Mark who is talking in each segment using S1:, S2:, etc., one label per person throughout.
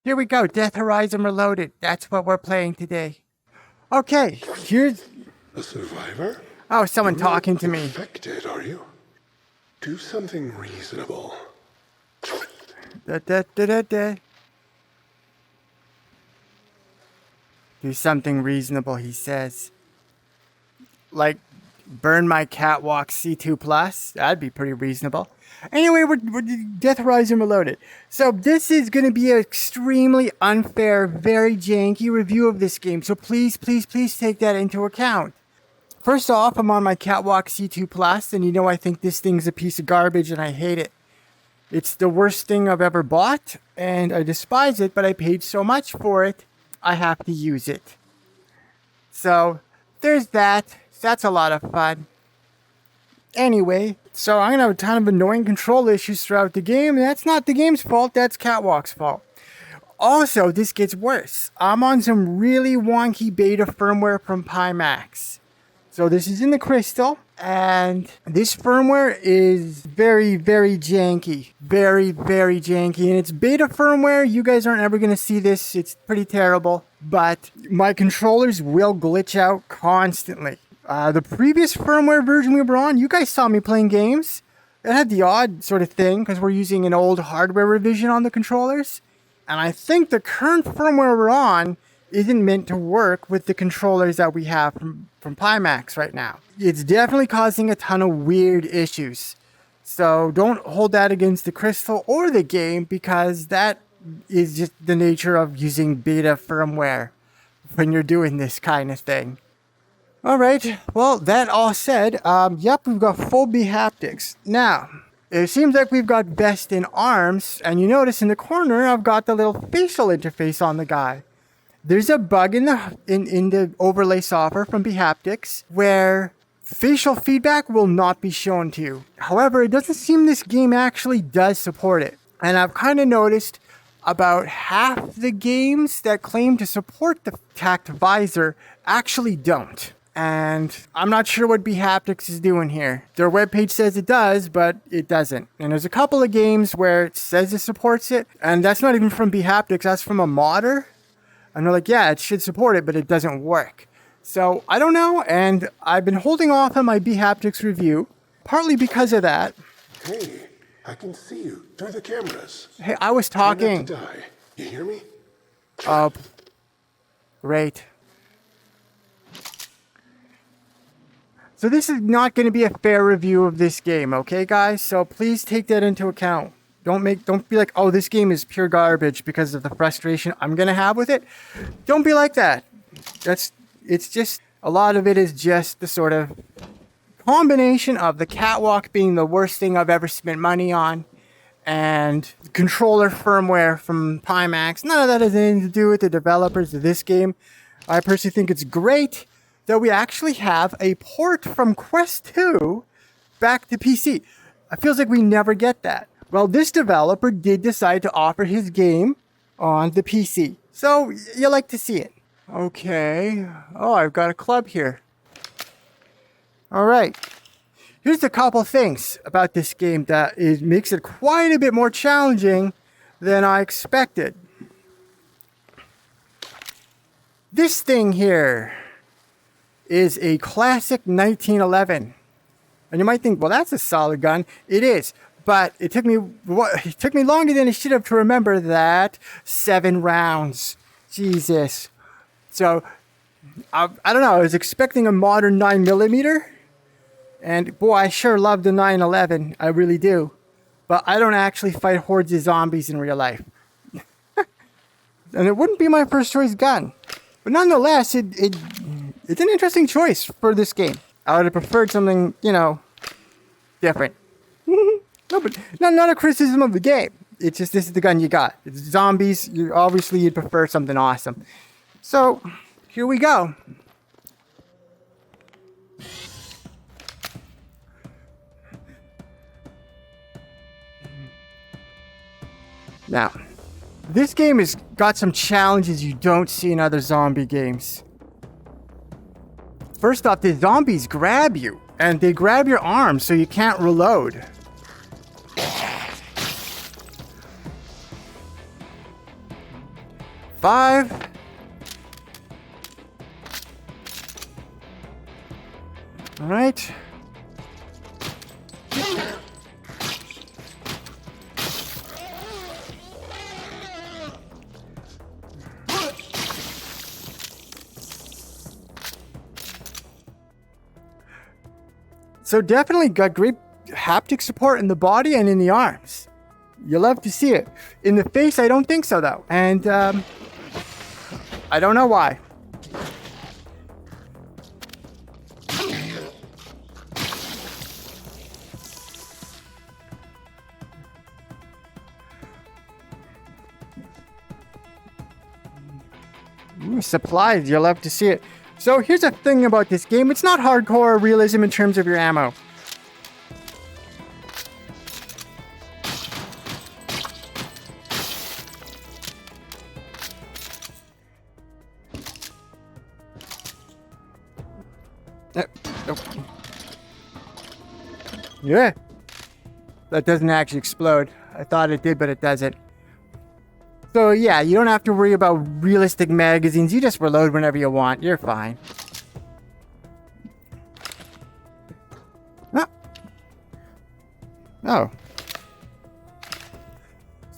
S1: Here we go, Death Horizon Reloaded. That's what we're playing today. Okay, here's...
S2: A survivor?
S1: Oh, someone talking to me.
S2: Infected, are you? Do something reasonable.
S1: Do something reasonable, he says. Like, burn my KatWalk C2+? That'd be pretty reasonable. Anyway, we're Death Horizon Reloaded. So this is going to be an extremely unfair, very janky review of this game. So please, please, please take that into account. First off, I'm on my KatWalk C2+, and you know I think this thing's a piece of garbage and I hate it. It's the worst thing I've ever bought, and I despise it, but I paid so much for it, I have to use it. So, there's that. That's a lot of fun. Anyway, so I'm going to have a ton of annoying control issues throughout the game, and that's not the game's fault, that's KatWalk's fault. Also, this gets worse. I'm on some really wonky beta firmware from Pimax. So this is in the Crystal, and this firmware is very, very janky. Very, very janky. And it's beta firmware. You guys aren't ever going to see this. It's pretty terrible. But my controllers will glitch out constantly. The previous firmware version we were on, you guys saw me playing games. It had the odd sort of thing because we're using an old hardware revision on the controllers. And I think the current firmware we're on isn't meant to work with the controllers that we have from Pimax right now. It's definitely causing a ton of weird issues. So don't hold that against the Crystal or the game, because that is just the nature of using beta firmware when you're doing this kind of thing. Alright, well, that all said, yep, we've got full bHaptics. Now, it seems like we've got vest and arms, and you notice in the corner I've got the little facial interface on the guy. There's a bug in the overlay software from bHaptics where facial feedback will not be shown to you. However, it doesn't seem this game actually does support it. And I've kind of noticed about half the games that claim to support the tact visor actually don't. And I'm not sure what bHaptics is doing here. Their webpage says it does, but it doesn't. And there's a couple of games where it says it supports it, and that's not even from bHaptics, that's from a modder. And they're like, yeah, it should support it, but it doesn't work. So, I don't know, and I've been holding off on my bHaptics review, partly because of that.
S2: Hey, I can see you through the cameras.
S1: Hey, I was talking.
S2: Try not to die. You hear me?
S1: Great. So this is not going to be a fair review of this game, okay, guys? So please take that into account. Don't be like, oh, this game is pure garbage because of the frustration I'm going to have with it. Don't be like that. It's just, a lot of it is just the sort of combination of the KatWalk being the worst thing I've ever spent money on, and controller firmware from Pimax. None of that has anything to do with the developers of this game. I personally think it's great that we actually have a port from Quest 2 back to PC. It feels like we never get that. Well, this developer did decide to offer his game on the PC. So, you like to see it. Okay. Oh, I've got a club here. Alright. Here's a couple things about this game that makes it quite a bit more challenging than I expected. This thing here is a classic 1911. And you might think, well, that's a solid gun. It is. But it took me longer than it should have to remember that 7 rounds. Jesus. So, I don't know. I was expecting a modern 9mm. And boy, I sure love the 911. I really do. But I don't actually fight hordes of zombies in real life. And it wouldn't be my first choice gun. But nonetheless, it's an interesting choice for this game. I would have preferred something, different. No, but not a criticism of the game. It's just, this is the gun you got. It's zombies. You'd prefer something awesome. So, here we go. Now, this game has got some challenges you don't see in other zombie games. First off, the zombies grab you, and they grab your arm so you can't reload. 5. All right. So definitely got great haptic support in the body and in the arms. You love to see it. In the face, I don't think so though. And I don't know why. Ooh, supplies, you'll love to see it. So here's a thing about this game. It's not hardcore realism in terms of your ammo. Oh. Yeah. That doesn't actually explode. I thought it did, but it doesn't. So yeah, you don't have to worry about realistic magazines. You just reload whenever you want. You're fine. Ah. Oh.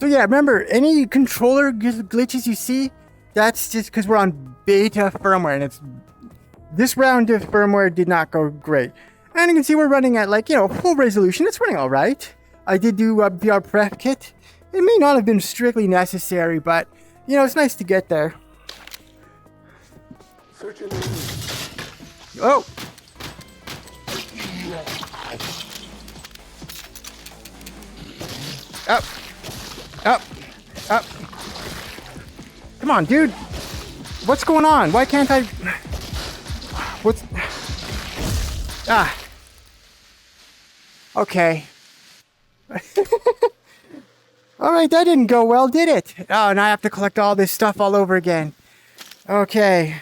S1: So yeah, remember, any controller glitches you see, that's just because we're on beta firmware, and this round of firmware did not go great. And you can see we're running at, like, full resolution. It's running all right. I did do a VR prep kit. It may not have been strictly necessary, but, it's nice to get there. Oh! Up! Up! Up! Come on, dude! What's going on? Why can't I... What's... Ah. Okay. Alright, that didn't go well, did it? Oh, and I have to collect all this stuff all over again. Okay.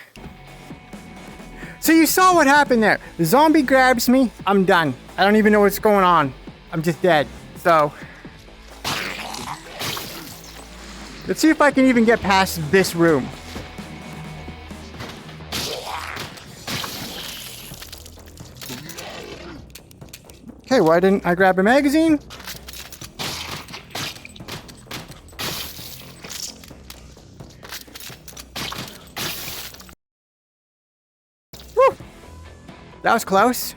S1: So you saw what happened there. The zombie grabs me, I'm done. I don't even know what's going on. I'm just dead. So... let's see if I can even get past this room. Okay, why didn't I grab a magazine? Woo! That was close.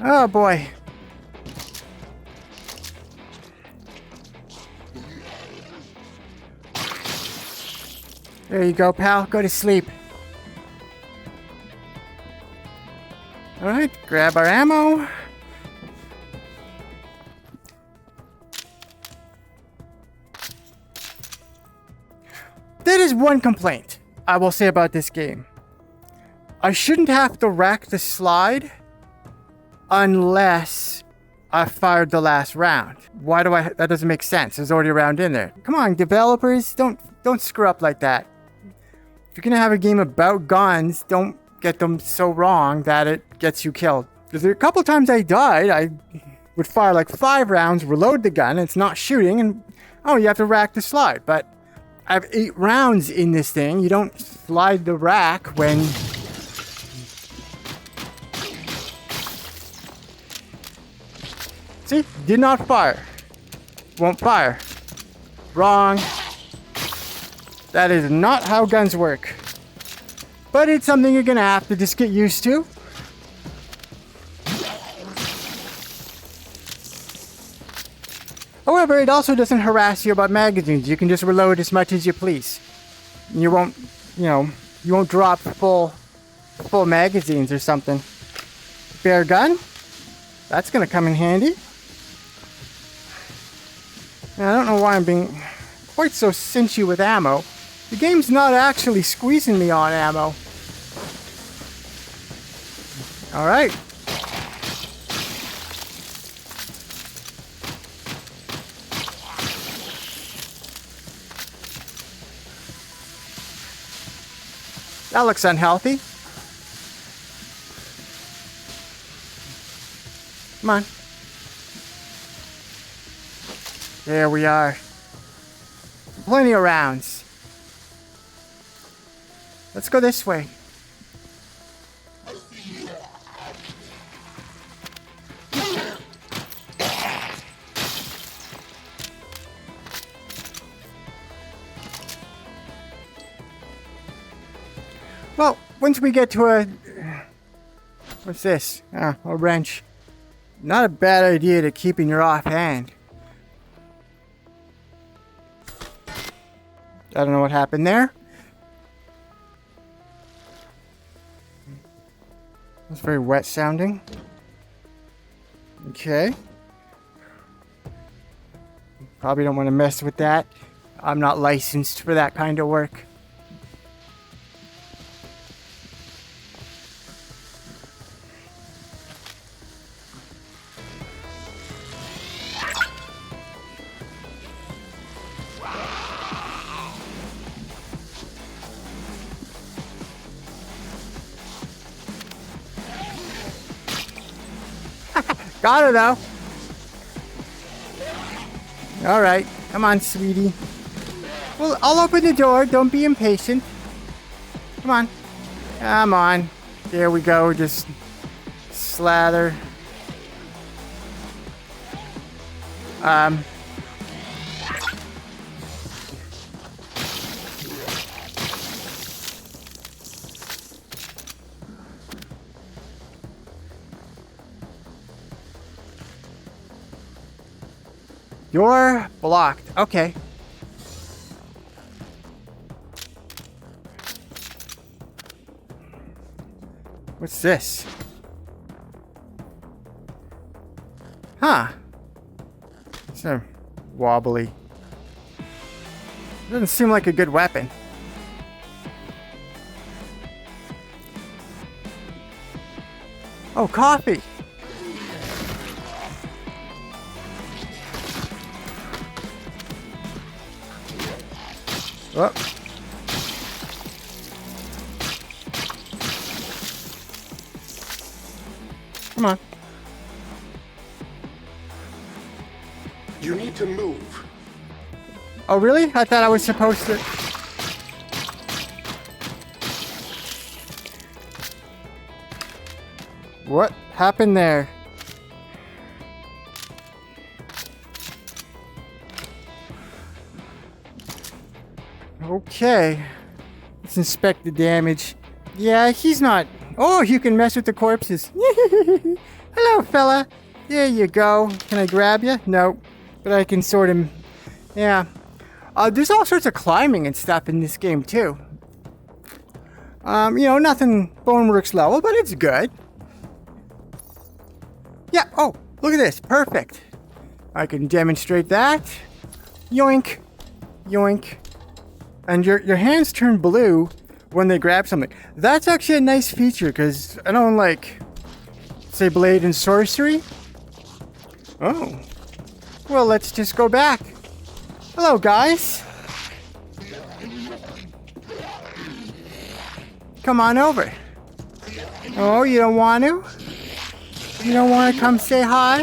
S1: Oh boy. There you go, pal. Go to sleep. Alright, grab our ammo. That is one complaint I will say about this game. I shouldn't have to rack the slide unless I fired the last round. Why do I... that doesn't make sense. There's already a round in there. Come on, developers, don't screw up like that. If you're gonna have a game about guns, don't get them so wrong that it gets you killed. Because there are a couple times I died, I would fire like 5 rounds, reload the gun, and it's not shooting, and oh, you have to rack the slide. But I have 8 rounds in this thing. You don't slide the rack when... see? Did not fire. Won't fire. Wrong. That is not how guns work. But it's something you're gonna have to just get used to. However, it also doesn't harass you about magazines. You can just reload as much as you please. You won't, you won't drop full magazines or something. Spare gun? That's gonna come in handy. Now, I don't know why I'm being quite so cinchy with ammo. The game's not actually squeezing me on ammo. Alright. That looks unhealthy. Come on. There we are. plenty of rounds. Let's go this way. Well, once we get to a... What's this? Ah, a wrench. Not a bad idea to keep in your offhand. I don't know what happened there. That's very wet sounding. Okay. Probably don't want to mess with that. I'm not licensed for that kind of work. Got her though. All right, come on, sweetie. Well, I'll open the door. Don't be impatient. Come on. Come on. There we go. Just slather. You're blocked. Okay. What's this? Huh. It's a wobbly. Doesn't seem like a good weapon. Oh, coffee. Oh. Come on.
S2: You need to move.
S1: Oh, really? I thought I was supposed to... What happened there? Okay. Let's inspect the damage. Yeah, he's not... Oh, you can mess with the corpses. Hello, fella. There you go. Can I grab you? No. But I can sort him... Yeah. There's all sorts of climbing and stuff in this game, too. You know, nothing Boneworks level, but it's good. Yeah, oh, look at this. Perfect. I can demonstrate that. Yoink. Yoink. And your hands turn blue when they grab something. That's actually a nice feature, because I don't like, say, blade and sorcery. Oh. Well, let's just go back. Hello, guys. Come on over. Oh, you don't want to? You don't want to come say hi?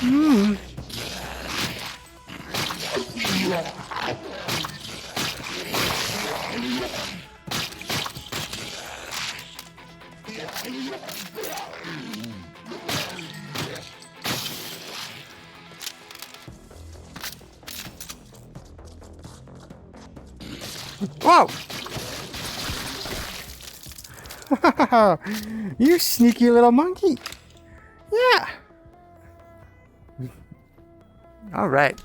S1: Hmm. Whoa! You sneaky little monkey. Yeah. All right.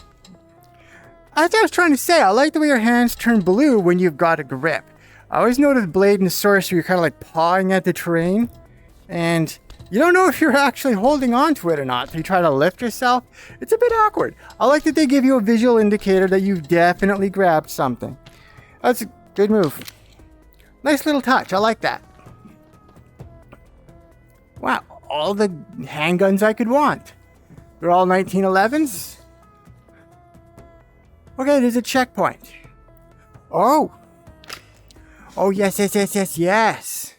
S1: As I was trying to say, I like the way your hands turn blue when you've got a grip. I always notice blade and sorcery, you're kind of like pawing at the terrain, and you don't know if you're actually holding on to it or not. If you try to lift yourself, it's a bit awkward. I like that they give you a visual indicator that you've definitely grabbed something. That's a good move. Nice little touch. I like that. Wow, all the handguns I could want. They're all 1911s. Okay, there's a checkpoint. Oh. Oh, yes, yes, yes, yes, yes.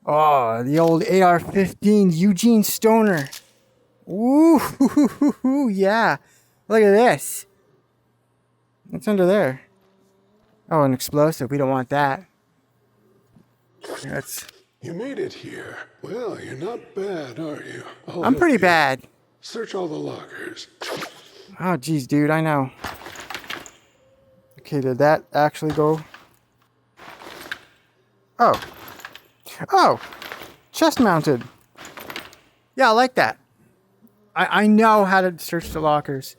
S1: Oh, the old AR-15 Eugene Stoner. Ooh, yeah. Look at this. What's under there? Oh, an explosive. We don't want that. That's...
S2: You made it here. Well, you're not bad, are you?
S1: I'm pretty bad.
S2: Search all the lockers.
S1: Oh, geez, dude, I know. Okay, did that actually go? Oh. Oh! Chest mounted. Yeah, I like that. I know how to search the lockers.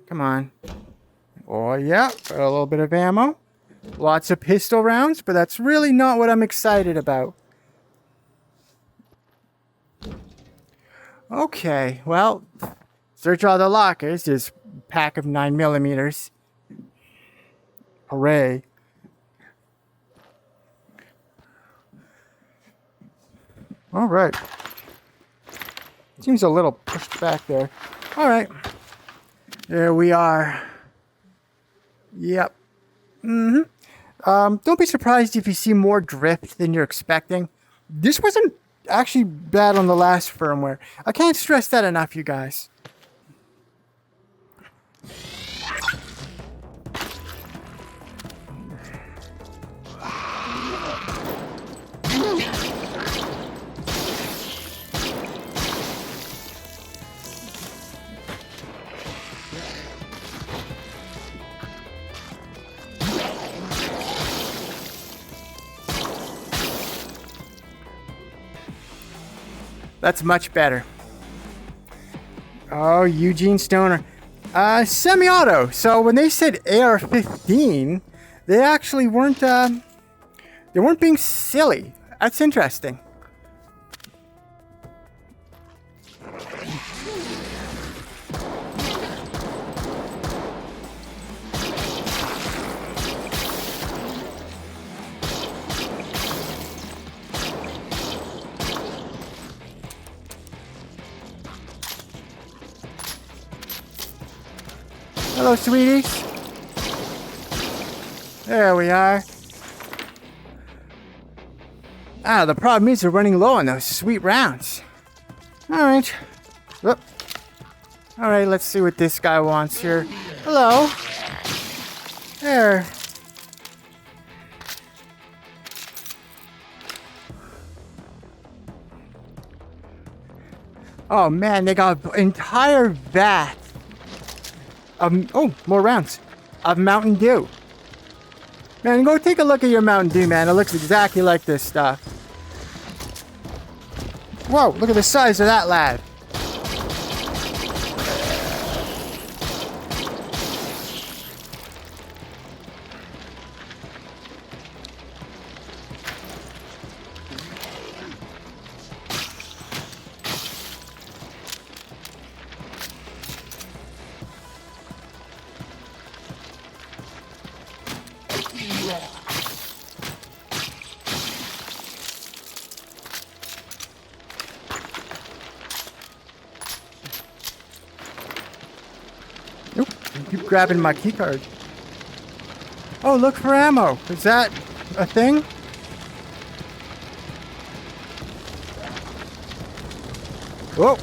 S1: Come on. Oh, yeah. Got a little bit of ammo. Lots of pistol rounds, but that's really not what I'm excited about. Okay, well, search all the lockers. There's a pack of 9mm. Hooray. All right. Seems a little pushed back there. All right. There we are. Yep. Don't be surprised if you see more drift than you're expecting. This wasn't actually bad on the last firmware. I can't stress that enough, you guys. That's much better. Oh, Eugene Stoner. Semi-auto. So when they said AR-15, they actually weren't being silly. That's interesting. Hello, sweeties. There we are. Ah, the problem is we're running low on those sweet rounds. Alright. Whoop. Alright, let's see what this guy wants here. Hello. There. Oh man, they got an entire vat. Oh, more rounds of Mountain Dew. Man, go take a look at your Mountain Dew, man. It looks exactly like this stuff. Whoa, look at the size of that lad. Nope, keep grabbing my keycard. Oh, look for ammo. Is that a thing? Whoa.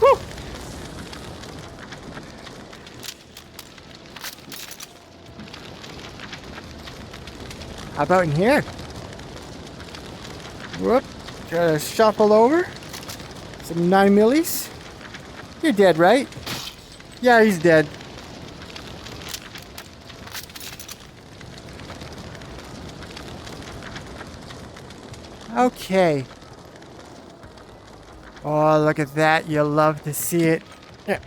S1: Whew. How about in here? Whoop. Gotta shuffle over. Some 9mm. You're dead, right? Yeah, he's dead. Okay. Oh, look at that. You love to see it. Yeah.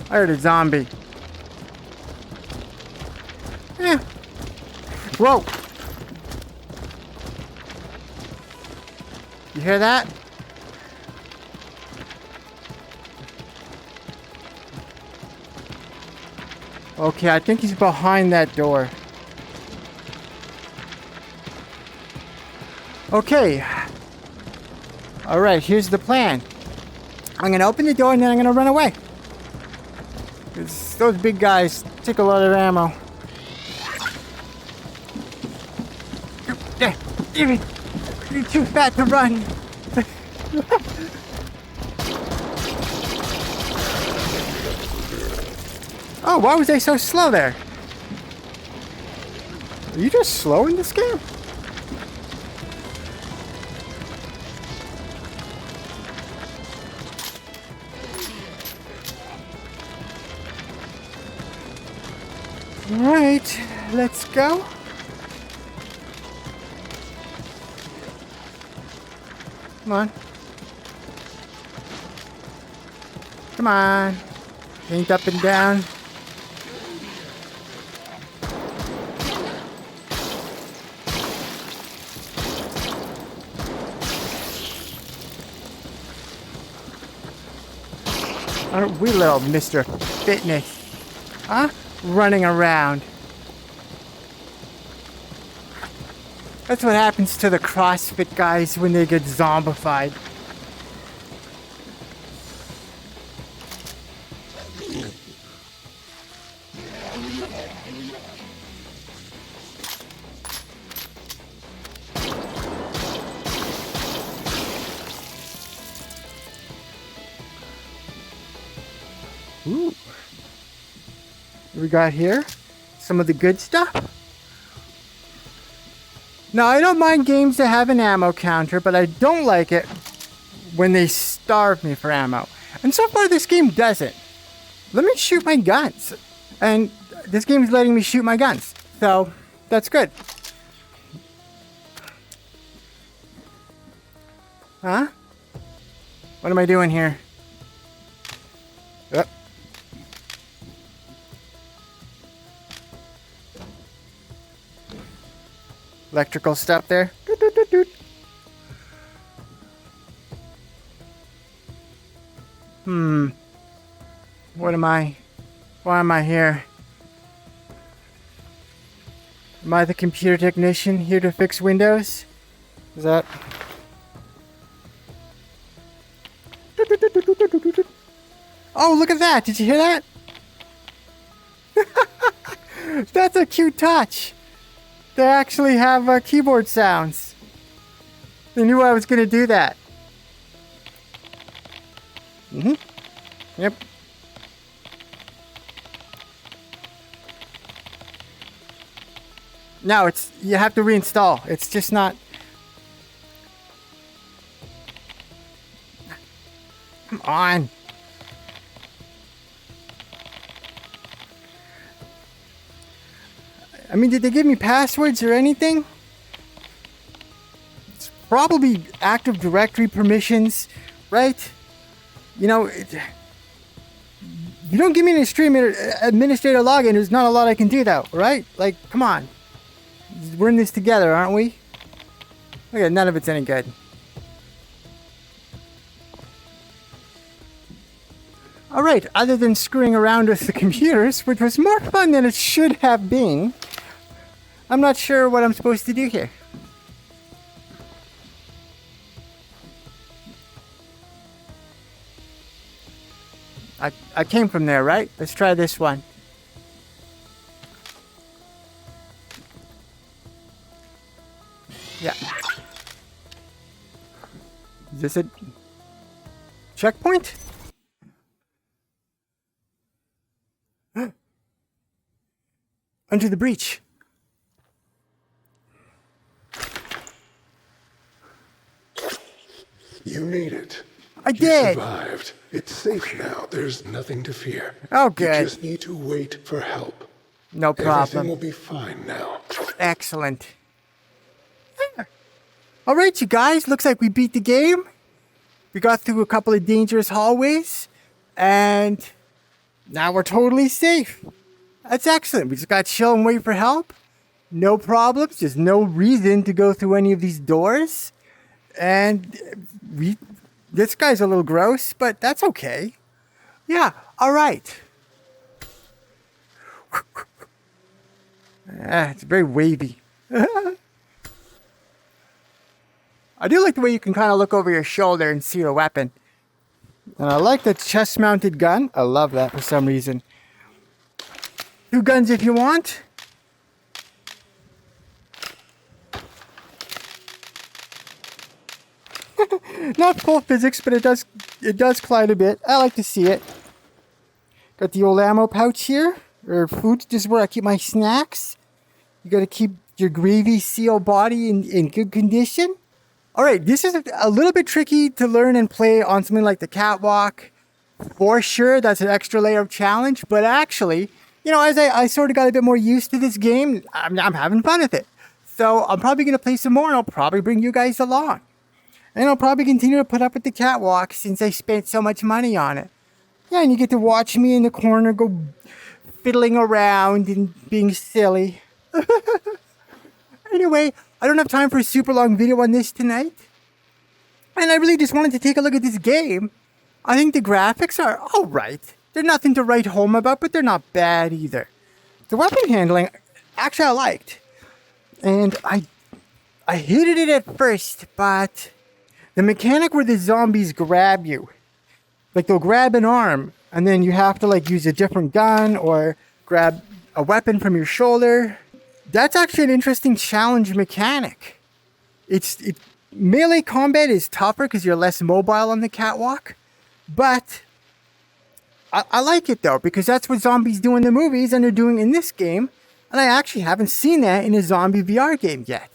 S1: I heard a zombie. Yeah. Whoa. You hear that? Okay, I think he's behind that door. Okay. Alright, here's the plan. I'm gonna open the door and then I'm gonna run away. 'Cause those big guys take a lot of ammo. You're too fat to run. Oh, why was I so slow there? Are you just slow in this game? Alright, let's go. Come on. Come on. Paint up and down. Aren't we little Mr. Fitness? Huh? Running around. That's what happens to the CrossFit guys when they get zombified. Ooh. What we got here? Some of the good stuff. Now, I don't mind games that have an ammo counter, but I don't like it when they starve me for ammo. And so far, this game doesn't. Let me shoot my guns. And this game is letting me shoot my guns. So, that's good. Huh? What am I doing here? Yep. Electrical stuff there. Doot, doot, doot, doot. What am I? Why am I here? Am I the computer technician here to fix Windows? Is that? Doot, doot, doot, doot, doot, doot, doot, doot. Oh, look at that! Did you hear that? That's a cute touch. They actually have keyboard sounds. They knew I was going to do that. Yep. No, you have to reinstall. It's just not. Come on. I mean, did they give me passwords or anything? It's probably Active Directory permissions, right? You know, you don't give me an stream administrator login, there's not a lot I can do though, right? Like, come on. We're in this together, aren't we? Okay, none of it's any good. Alright, other than screwing around with the computers, which was more fun than it should have been, I'm not sure what I'm supposed to do here. I came from there, right? Let's try this one. Yeah. Is this a checkpoint? Under the breach.
S2: You made it.
S1: I
S2: You
S1: did.
S2: survived. It's safe now. There's nothing to fear.
S1: Oh,
S2: You
S1: good.
S2: just need to wait for help.
S1: No
S2: Everything
S1: problem.
S2: will be fine now.
S1: Excellent. All right, you guys. Looks like we beat the game. We got through a couple of dangerous hallways, and now we're totally safe. That's excellent. We just got to chill and wait for help. No problems. There's no reason to go through any of these doors. And this guy's a little gross, but that's okay. Yeah, all right. It's very wavy. I do like the way you can kind of look over your shoulder and see a weapon. And I like the chest-mounted gun. I love that for some reason. 2 guns if you want. Not full physics, but it does glide a bit. I like to see it. Got the old ammo pouch here, or food. This is where I keep my snacks. You got to keep your gravy seal body in good condition. All right, this is a little bit tricky to learn and play on something like the KatWalk. For sure, that's an extra layer of challenge. But actually, as I sort of got a bit more used to this game, I'm having fun with it. So I'm probably going to play some more, and I'll probably bring you guys along. And I'll probably continue to put up with the KatWalk since I spent so much money on it. Yeah, and you get to watch me in the corner go fiddling around and being silly. Anyway, I don't have time for a super long video on this tonight. And I really just wanted to take a look at this game. I think the graphics are alright. They're nothing to write home about, but they're not bad either. The weapon handling, actually I liked. And I hated it at first, but the mechanic where the zombies grab you. Like they'll grab an arm, and then you have to use a different gun or grab a weapon from your shoulder. That's actually an interesting challenge mechanic. Melee combat is tougher because you're less mobile on the KatWalk. But I like it though, because that's what zombies do in the movies and they're doing in this game. And I actually haven't seen that in a zombie VR game yet.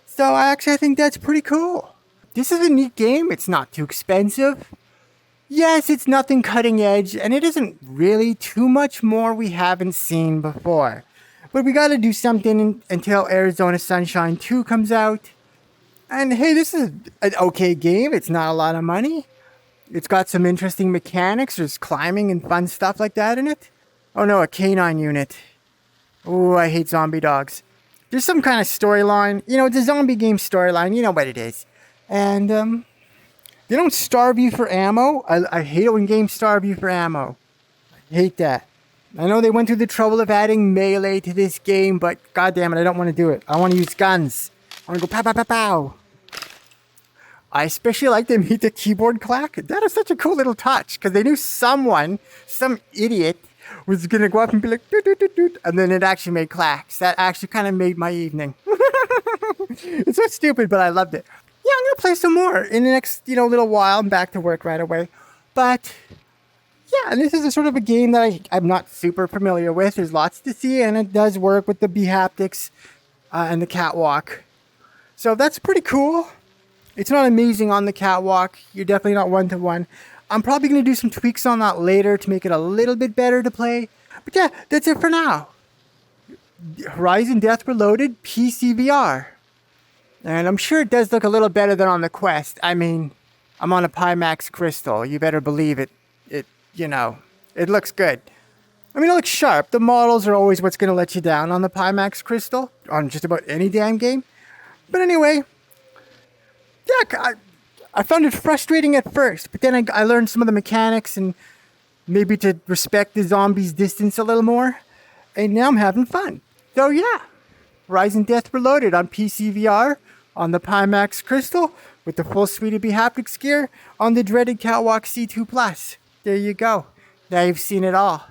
S1: So I think that's pretty cool. This is a neat game. It's not too expensive. Yes, it's nothing cutting edge, and it isn't really too much more we haven't seen before. But we gotta do something until Arizona Sunshine 2 comes out. And hey, this is an okay game. It's not a lot of money. It's got some interesting mechanics. There's climbing and fun stuff like that in it. Oh no, a canine unit. Oh, I hate zombie dogs. There's some kind of storyline. It's a zombie game storyline. You know what it is. And, they don't starve you for ammo. I hate it when games starve you for ammo. I hate that. I know they went through the trouble of adding melee to this game, but goddamn it, I don't want to do it. I want to use guns. I want to go pow, pow, pow, pow. I especially like they made the keyboard clack. That is such a cool little touch, because they knew some idiot, was going to go up and be like, doot, doot, doot, doot, and then it actually made clacks. That actually kind of made my evening. It's so stupid, but I loved it. Yeah, I'm going to play some more in the next, little while. I'm back to work right away. But yeah, and this is a sort of a game that I'm not super familiar with. There's lots to see, and it does work with the bHaptics and the KatWalk. So that's pretty cool. It's not amazing on the KatWalk. You're definitely not one-to-one. I'm probably going to do some tweaks on that later to make it a little bit better to play. But yeah, that's it for now. Horizon Death Reloaded PCVR. And I'm sure it does look a little better than on the Quest. I mean, I'm on a Pimax Crystal. You better believe it. It looks good. I mean, it looks sharp. The models are always what's going to let you down on the Pimax Crystal, on just about any damn game. But anyway, yeah, I found it frustrating at first, but then I learned some of the mechanics and maybe to respect the zombies' distance a little more. And now I'm having fun. So yeah, Horizon Death Reloaded on PCVR, on the Pimax Crystal, with the full suite of bHaptics gear, on the dreaded KatWalk C2+. There you go. Now you've seen it all.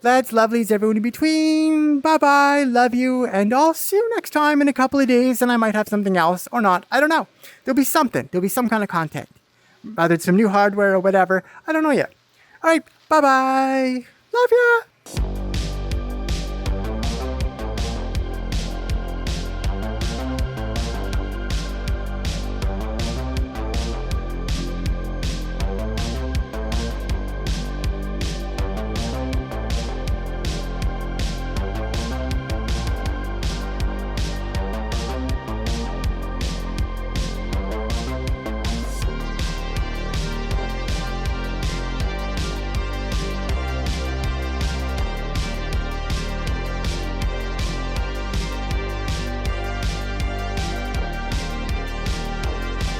S1: Lads, lovelies, everyone in between. Bye-bye. Love you. And I'll see you next time in a couple of days, and I might have something else or not. I don't know. There'll be something. There'll be some kind of content. Either it's some new hardware or whatever. I don't know yet. All right. Bye-bye. Love ya.